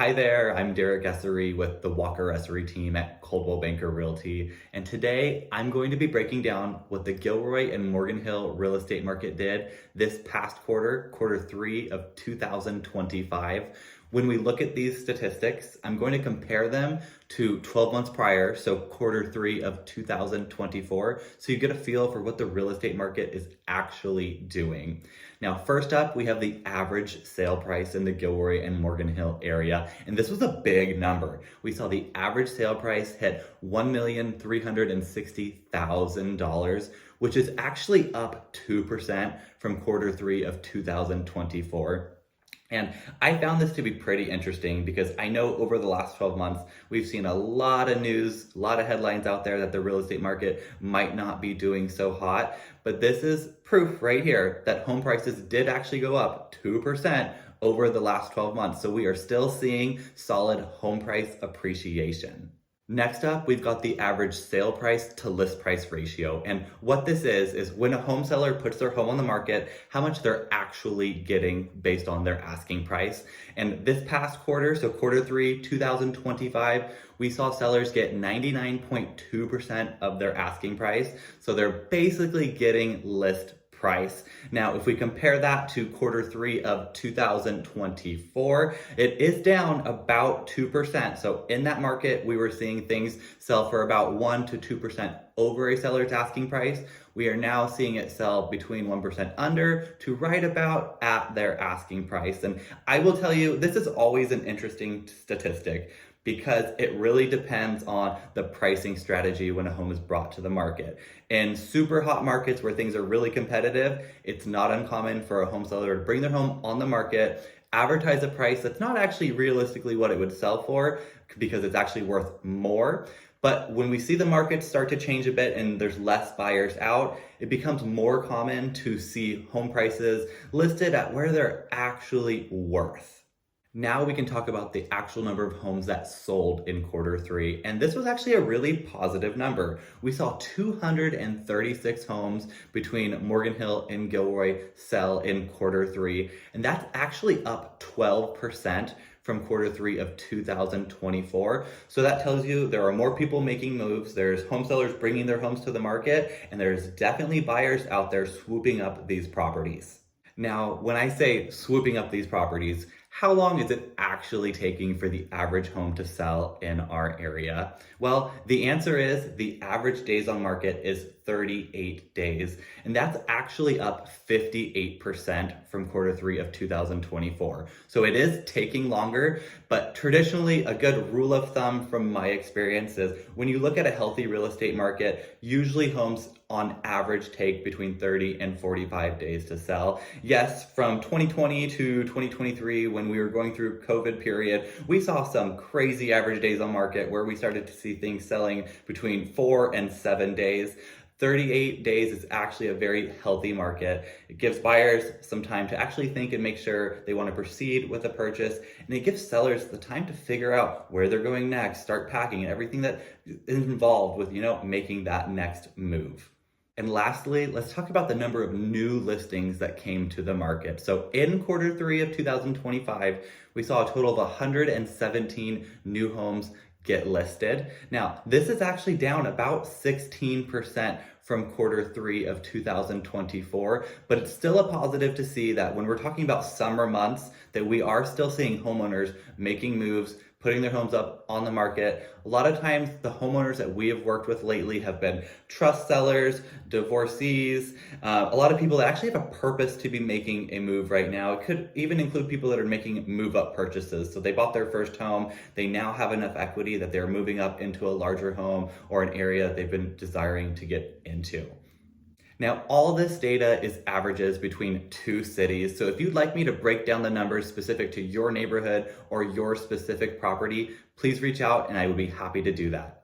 Hi there, I'm Derek Essery with the Walker Essery team at Coldwell Banker Realty, and today I'm going to be breaking down what the Gilroy and Morgan Hill real estate market did this past quarter 3 of 2025. When we look at these statistics, I'm going to compare them to 12 months prior, so quarter 3 of 2024, so you get a feel for what the real estate market is actually doing. Now, first up, we have the average sale price in the Gilroy and Morgan Hill area, and this was a big number. We saw the average sale price hit $1,360,000, which is actually up 2% from quarter 3 of 2024. And I found this to be pretty interesting because I know over the last 12 months, we've seen a lot of news, a lot of headlines out there that the real estate market might not be doing so hot. But this is proof right here that home prices did actually go up 2% over the last 12 months. So we are still seeing solid home price appreciation. Next up, we've got the average sale price to list price ratio. And what this is when a home seller puts their home on the market, how much they're actually getting based on their asking price. And this past quarter, so quarter 3, 2025, we saw sellers get 99.2% of their asking price. So they're basically getting list price. Now, if we compare that to quarter 3 of 2024, it is down about 2%. So in that market, we were seeing things sell for about 1 to 2% over a seller's asking price. We are now seeing it sell between 1% under to right about at their asking price. And I will tell you, this is always an interesting statistic, because it really depends on the pricing strategy when a home is brought to the market. In super hot markets where things are really competitive, it's not uncommon for a home seller to bring their home on the market, advertise a price that's not actually realistically what it would sell for because it's actually worth more. But when we see the market start to change a bit and there's less buyers out, it becomes more common to see home prices listed at where they're actually worth. Now we can talk about the actual number of homes that sold in quarter 3. And this was actually a really positive number. We saw 236 homes between Morgan Hill and Gilroy sell in quarter 3. And that's actually up 12% from quarter 3 of 2024. So that tells you there are more people making moves, there's home sellers bringing their homes to the market, and there's definitely buyers out there swooping up these properties. Now, when I say swooping up these properties, how long is it actually taking for the average home to sell in our area? Well, the answer is the average days on market is 38 days, and that's actually up 58% from quarter 3 of 2024. So it is taking longer, but traditionally a good rule of thumb from my experience is when you look at a healthy real estate market, usually homes on average take between 30 and 45 days to sell. Yes, from 2020 to 2023, when we were going through COVID period, we saw some crazy average days on market where we started to see things selling between 4 and 7 days. 38 days is actually a very healthy market. It gives buyers some time to actually think and make sure they want to proceed with a purchase. And it gives sellers the time to figure out where they're going next, start packing, and everything that is involved with, making that next move. And lastly, let's talk about the number of new listings that came to the market. So in quarter 3 of 2025, we saw a total of 117 new homes get listed. Now, this is actually down about 16% from quarter 3 of 2024, but it's still a positive to see that when we're talking about summer months, that we are still seeing homeowners making moves, putting their homes up on the market. A lot of times the homeowners that we have worked with lately have been trust sellers, divorcees, a lot of people that actually have a purpose to be making a move right now. It could even include people that are making move up purchases. So they bought their first home, they now have enough equity that they're moving up into a larger home or an area that they've been desiring to get into. Now, all this data is averages between 2 cities. So if you'd like me to break down the numbers specific to your neighborhood or your specific property, please reach out and I would be happy to do that.